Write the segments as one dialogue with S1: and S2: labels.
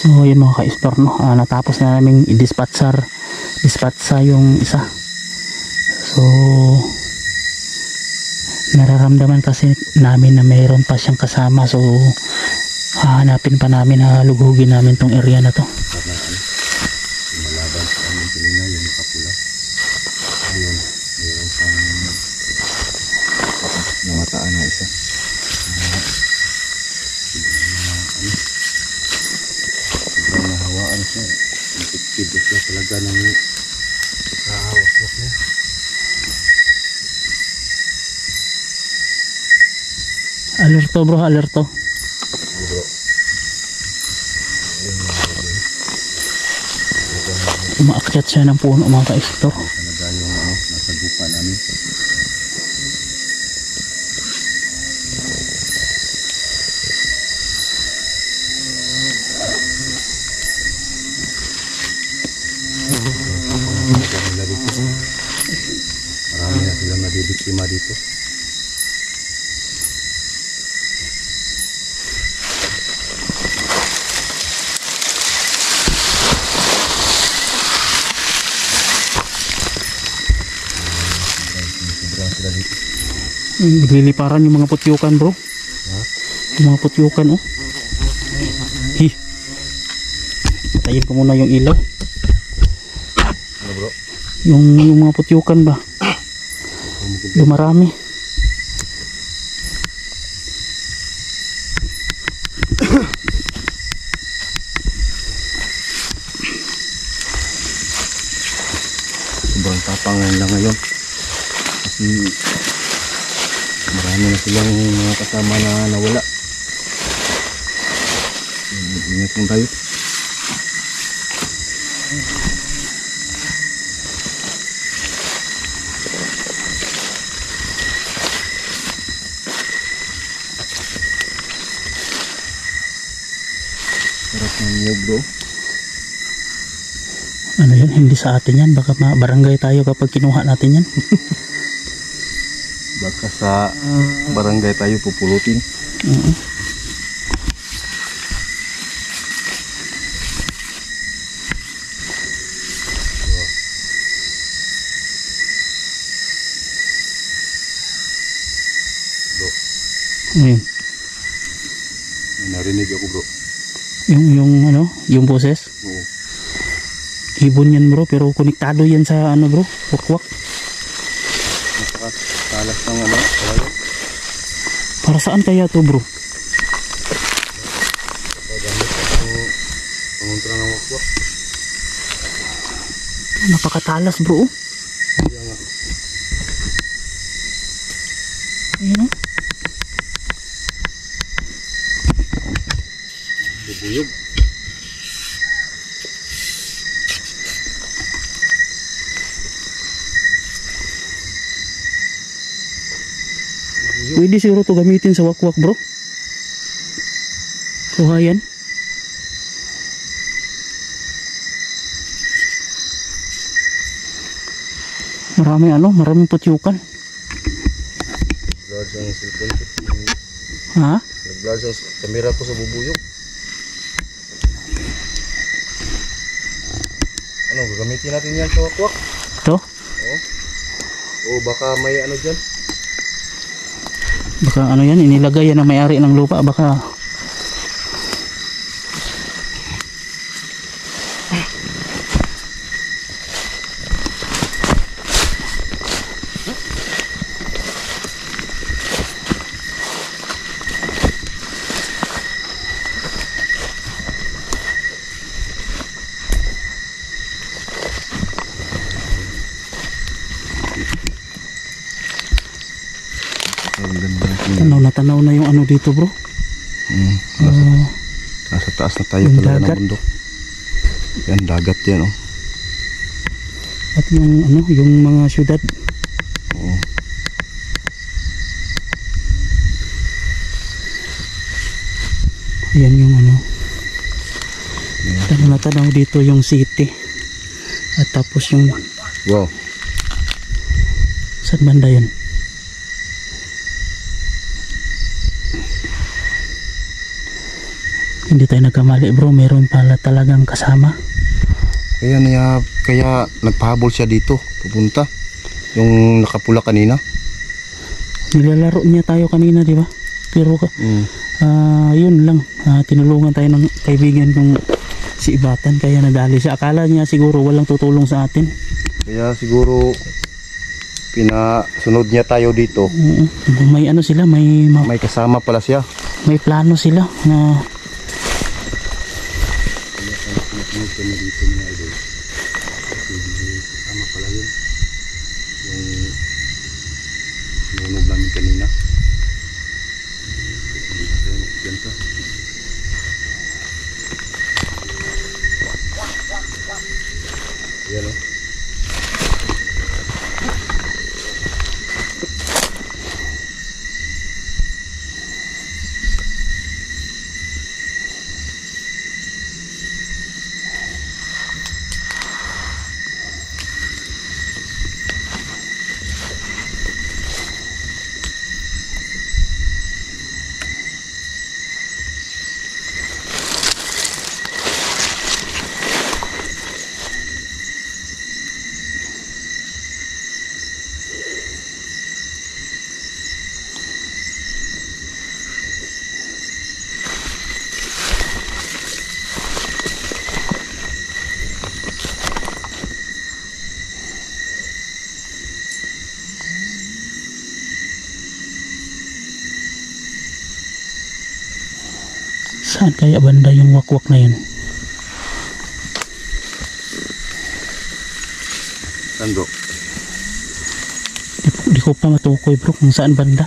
S1: So yun mga ka-explore, no? Natapos na namin dispatcha yung isa. So nararamdaman kasi namin na mayroon pa siyang kasama, so hahanapin pa namin na lugugin namin tong area na to.
S2: Malaban sa amin kanina yung makapula. Ayun, mayroon pang namataan na isa. Sobrang nahawaan siya. Impiktibo siya talaga ng kahawak niya.
S1: Alerto bro, alerto.
S2: Bro.
S1: Umaakyat siya ng puno mga ka-explore.
S2: Talaga yung nasa gupa namin. Marami na silang nabibiktima dito.
S1: Nagliliparan yung mga putyukan bro. Yung mga putyukan oh. Patayin ko muna yung ilaw.
S2: Ano bro?
S1: Yung mga putyukan ba? Yung marami.
S2: Sobrang tapang lang ngayon. Kasi marami na silang mga kasama na nawala. Ingat lang tayo. Sarap ng niyog bro.
S1: Ano yan? Hindi sa atin yan. Baka barangay tayo kapag kinuha natin yan.
S2: Baka sa barangay tayo pupulutin. Bro,
S1: Ayun.
S2: may narinig ako bro.
S1: Yung boses.
S2: Oo.
S1: Ibon yan bro, pero konektado yan sa bro, wakwak.
S2: Napakatalas ng kawayo.
S1: Para saan kaya to bro?
S2: Paggamit ako pangontra ng wakwak.
S1: Napakatalas bro.
S2: Kaya nga.
S1: Ayun oh.
S2: Bubuyog.
S1: Pwede siguro to gamitin sa wakwak bro. Kuhayan. Maraming putyukan.
S2: Nag-blur ang cellphone ko.
S1: Ha?
S2: Nag-blur ang kamera ko sa bubuyog. Ano, gagamitin natin yan sa wakwak?
S1: Ito?
S2: Oo. O baka may ano dyan.
S1: Baka ano yan, inilagay yan ang may-ari ng lupa. Baka tanaw na yung ano dito bro.
S2: Nasa taas na tayo
S1: yung
S2: talaga
S1: dagat.
S2: ng bundok. Yan, dagat yan oh.
S1: At yung mga syudad.
S2: Oo.
S1: Ayan yung tanaw dito yung city. At tapos yung
S2: Wow.
S1: saan banda yan? Hindi tayo nagkamali bro, meron pala talagang kasama.
S2: Kaya nagpahabol siya dito, pupunta. Yung nakapula kanina.
S1: Nilalaro niya tayo kanina, di ba? Pero yun lang, tinulungan tayo ng kaibigan kong si Ibatan, kaya nadali siya. Akala niya siguro walang tutulong sa atin.
S2: Kaya siguro pinasunod niya tayo dito.
S1: May ano sila, may
S2: kasama pala siya.
S1: may plano sila na
S2: Pinasunod kami dito mga idol. Kasi may kasama pala yun. Yung nunog namin kanina. Yan ka. Yan o.
S1: saan kaya banda yung wakwak na yun?
S2: Saan bro?
S1: Di ko pa matukoy bro kung saan banda.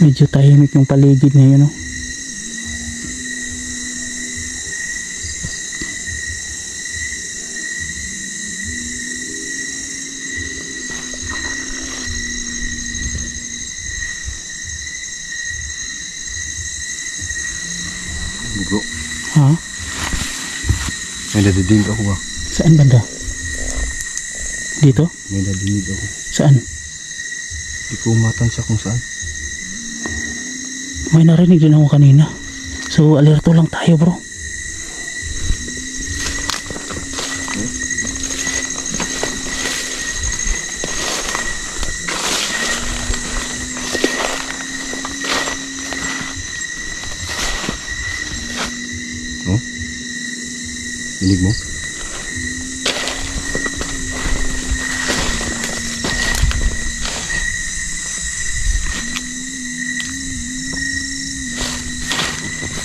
S1: Medyo tahimik yung paligid ngayon, no?
S2: Bro,
S1: Ha?
S2: may nadidinig ako ba?
S1: Saan banda? Dito?
S2: May nadidinig ako.
S1: Saan?
S2: Di ko matansya kung saan.
S1: May narinig din ako kanina. So alerto lang tayo bro.
S2: Oh? Dinig mo?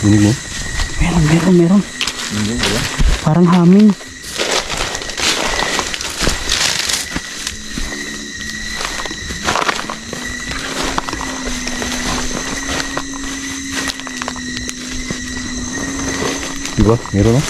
S2: Dinig mo?
S1: Meron.
S2: Dinig mo ba?
S1: Parang haming.
S2: Diba? Meron na?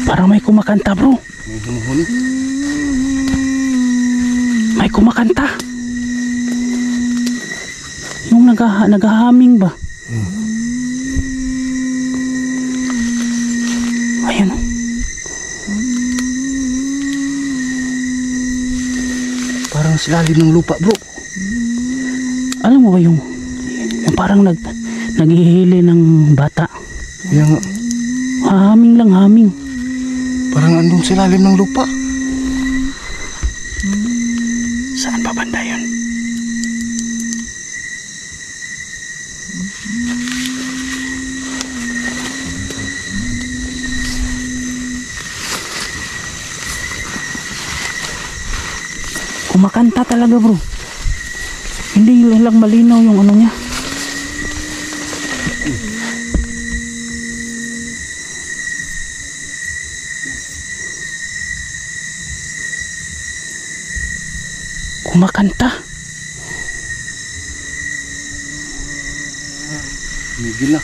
S1: Parang may kumakanta bro.
S2: May humuhuni?
S1: May kumakanta. Yung naghahaming ba? Ayun.
S2: Parang silalim ng lupa bro.
S1: Alam mo ba yung parang naghihili ng bata?
S2: Kaya nga,
S1: Haming lang, haming.
S2: parang andun silalim ng lupa.
S1: Saan ba banda yun? Kumakanta talaga bro. Hindi lang malinaw yung ano niya. Kumakanta.
S2: Tumigil na.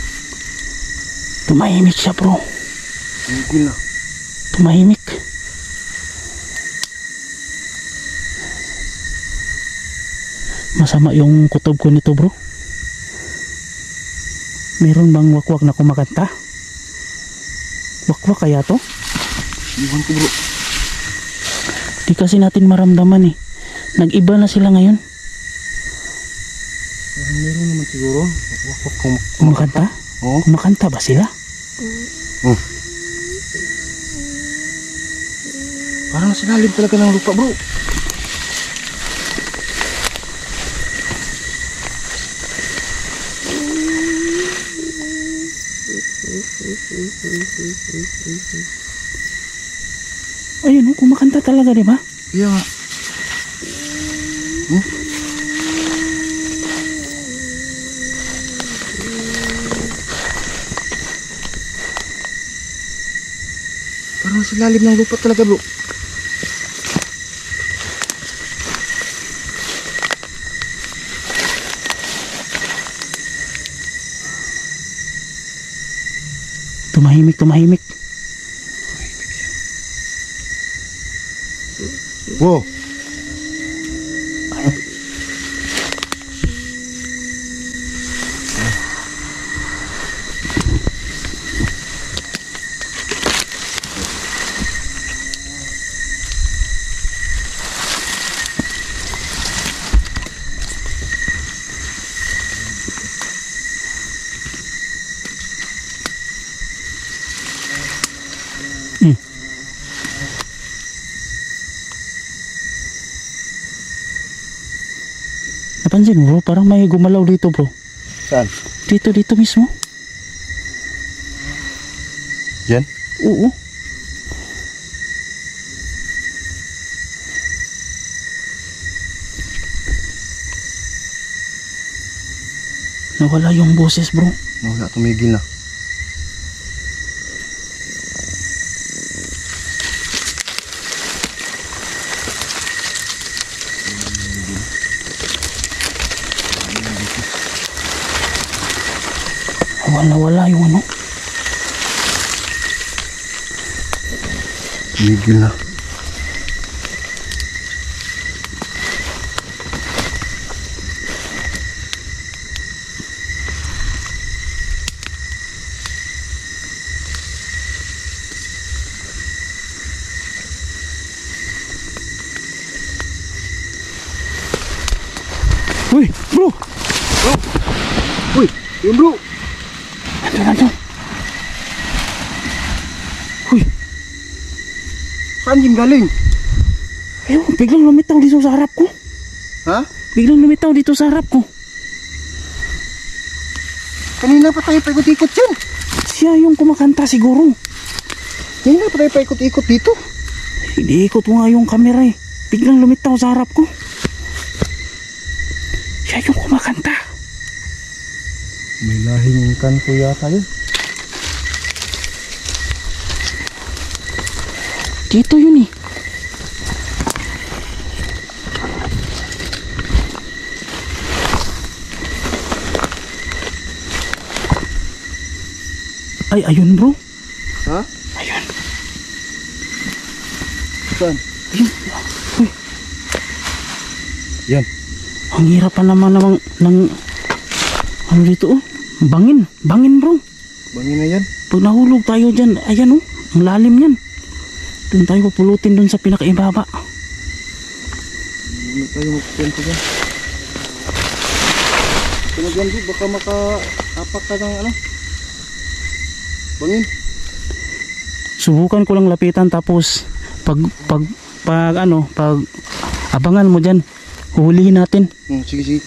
S1: Tumahimik siya, bro.
S2: Tumigil na.
S1: Tumahimik. Masama yung kutob ko nito, bro. Meron bang wakwak na kumakanta? Wakwak kaya to?
S2: Iwan ko, bro.
S1: Di kasi natin maramdaman eh. Nag-iba na sila ngayon.
S2: Meron naman siguro. Wakwak
S1: Kumakanta?
S2: Oo.
S1: Kumakanta ba sila?
S2: Parang nasa lalim talaga ng lupa, bro.
S1: Ayun, oh, kumakanta talaga, di ba?
S2: Iya nga. Parang nasa lalim ng lupa talaga, bro.
S1: Tumahimik, tumahimik.
S2: Wow.
S1: Napansin mo, bro? Parang may gumalaw dito, bro.
S2: Saan?
S1: Dito mismo.
S2: Diyan?
S1: Oo. Nawala yung boses, bro.
S2: Wala, tumigil na.
S1: Nawala yung ano.
S2: Tumigil na.
S1: Uy, bro!
S2: Uy, yun, bro.
S1: Nandun. Uy,
S2: Saan yung galing?
S1: ayun, biglang lumitaw dito sa harap ko.
S2: Ha?
S1: Biglang lumitaw dito sa harap ko.
S2: Kanina pa tayo paikot-ikot yan.
S1: Siya yung kumakanta siguro.
S2: Kanina pa tayo paikot-ikot dito.
S1: Iniikot ko nga yung camera eh. Biglang lumitaw sa harap ko. Siya yung kumakanta.
S2: May lahing kanto yata yun.
S1: Dito yun eh. Ay, ayun, bro.
S2: Ha?
S1: Ayun.
S2: Saan?
S1: Ayun. Uy,
S2: Yan.
S1: ang hirap pa naman ng ano dito oh. Bangin, bro.
S2: Bangin na yan.
S1: Pag nahulog tayo dyan, ayan oh, ang lalim yan. Doon tayo pupulutin doon sa pinakaibaba.
S2: Hindi tayo magpento dyan. Ito na dyan, bro. Baka maka-apak ka ng ano. Bangin.
S1: Subukan ko lang lapitan tapos pag abangan mo dyan, huhulihin natin.
S2: Sige, sige.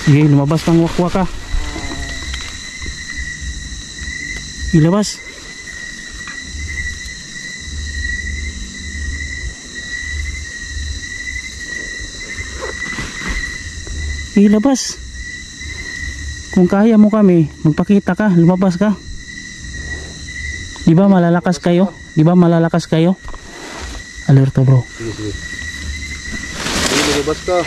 S1: Sige, lumabas pang wakwak ka. Ilabas. ilabas. Kung kaya mo kami, magpakita ka, lumabas ka. Di ba malalakas kayo? Di ba malalakas kayo? Alerto bro.
S2: Sige, sige. Sige, lumabas ka.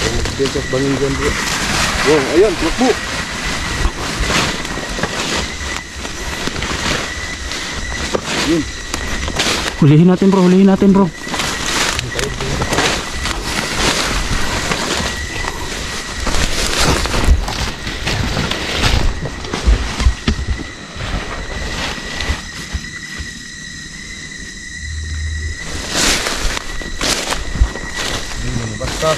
S2: Magpipitas bangin dyan bro. Wow, ayan, tumakbo. Yun.
S1: Hulihin natin bro, hulihin natin bro.
S2: Basta.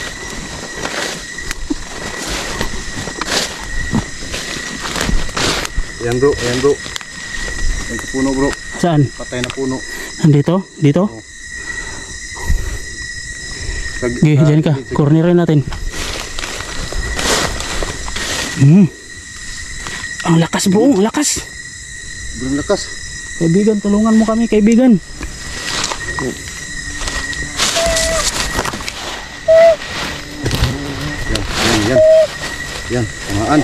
S2: Ayan bro, ayan bro. Ayan sa puno bro.
S1: Saan?
S2: Patay na puno.
S1: Andito? Dito? Okay, dyan ka. Cornerin natin. Ang lakas bro, ang lakas.
S2: Sobrang lakas.
S1: Kaibigan, tulungan mo kami kaibigan.
S2: Yan. Yan, tamaan.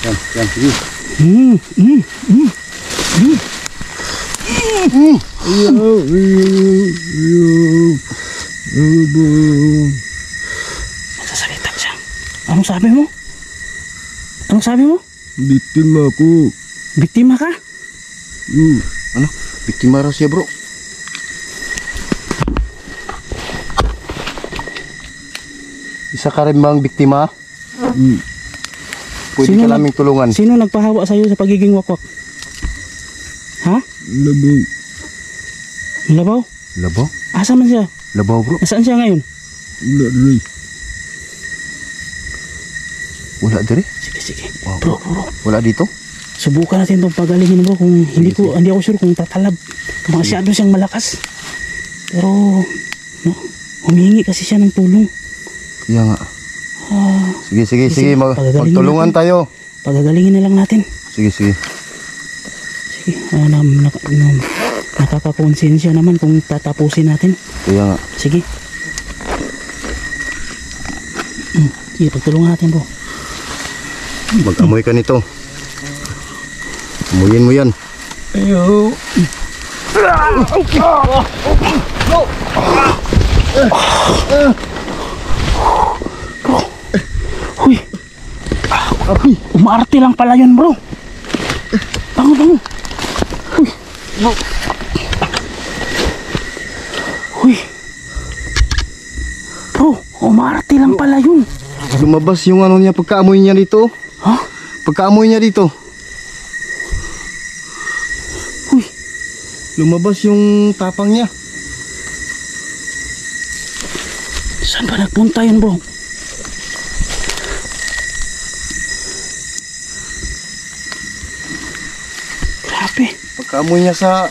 S2: Yan, sige.
S1: Nagsasalita siya. Anong sabi mo? Anong sabi mo?
S2: Biktima ako.
S1: Biktima ka?
S2: Ano? Biktima raw siya bro. Isa ka rin bang biktima? Pwede ka naming tulungan.
S1: Sino nagpahawa sa'yo sa pagiging wakwak? Ha?
S2: Labaw.
S1: Labaw?
S2: Labaw?
S1: Asa man siya?
S2: Labaw bro?
S1: Nasaan siya ngayon?
S2: Wala diri. Wala diri?
S1: Sige.
S2: Wow.
S1: Bro.
S2: Wala dito?
S1: Subukan natin itong pagalingin bro. Kung hindi ako sure kung tatalab. Masyado siyang malakas. Pero, no, humihingi kasi siya ng tulong.
S2: Kaya nga. Sige. Magtulungan tayo.
S1: Pagagalingin na lang natin.
S2: Sige.
S1: Nakakakonsensya naman kung tatapusin natin.
S2: Kaya nga.
S1: Sige. Sige, pagtulungan natin bro.
S2: Mag-amoy ka nito. Amuyin mo yan.
S1: Ayo. Huy. Umaarte lang pala yun bro. Bango. Huy. Bro, umaarte lang pala yun.
S2: Lumabas yung ano niya pagkaamoy niya dito.
S1: Ha?
S2: Pagkaamoy niya dito.
S1: Huy.
S2: Lumabas yung tapang niya.
S1: Saan ba nagpunta yun bro? Grabe.
S2: Pagkaamoy niya sa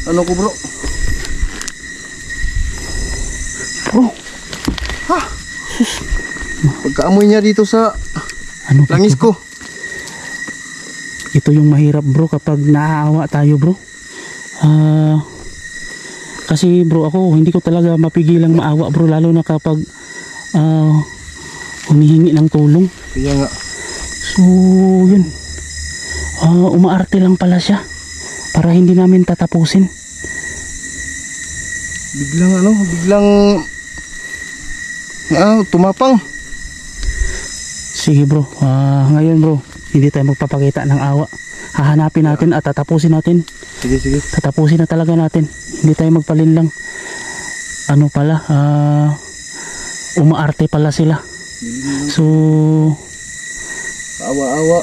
S2: ano ko bro.
S1: Bro.
S2: Ha? Pagkaamoy niya dito sa
S1: Ano ba
S2: langis
S1: ito?
S2: ko.
S1: Ito yung mahirap bro kapag naaawa tayo bro. Kasi bro ako hindi ko talaga mapigilang maawa bro, lalo na kapag humihingi ng tulong.
S2: Kaya nga.
S1: So yun, umaarte lang pala siya para hindi namin tatapusin.
S2: Biglang tumapang.
S1: Sige bro, ngayon bro hindi tayo magpapakita ng awa. Hahanapin natin at tatapusin natin.
S2: Sige.
S1: Tatapusin na talaga natin. Hindi tayo magpalinlang. Ano pala, umaarte pala sila. So
S2: Paawa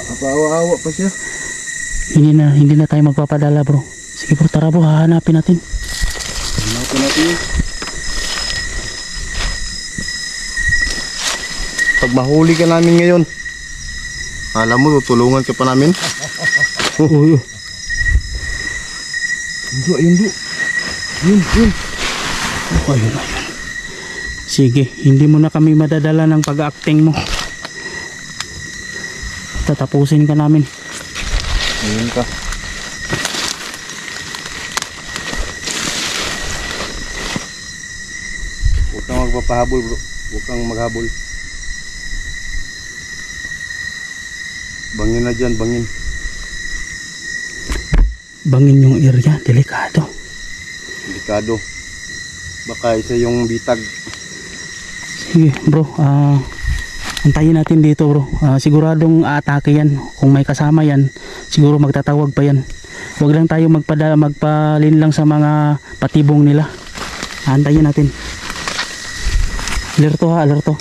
S2: pa siya.
S1: hindi na tayo magpapadala bro. Sige bro, tara bro, hahanapin natin.
S2: Hanapin natin. Pag mahuli ka namin ngayon, alam mo, tutulungan ka pa namin.
S1: Uy.
S2: Ayun bro. Yun.
S1: Ayun. Sige, hindi mo na kami madadala ng pag-acting mo. Tatapusin ka namin.
S2: Ayun ka. magpapahabol bro. Huwag kang maghabol. Bangin na dyan, bangin.
S1: Bangin yung area, delikado.
S2: Delikado. Baka isa yung bitag.
S1: Sige bro, antayin natin dito bro. Siguradong aatake yan. Kung may kasama yan, siguro magtatawag pa yan. Huwag lang tayo magpalin lang sa mga patibong nila. Antayin natin. Alerto ha, alerto.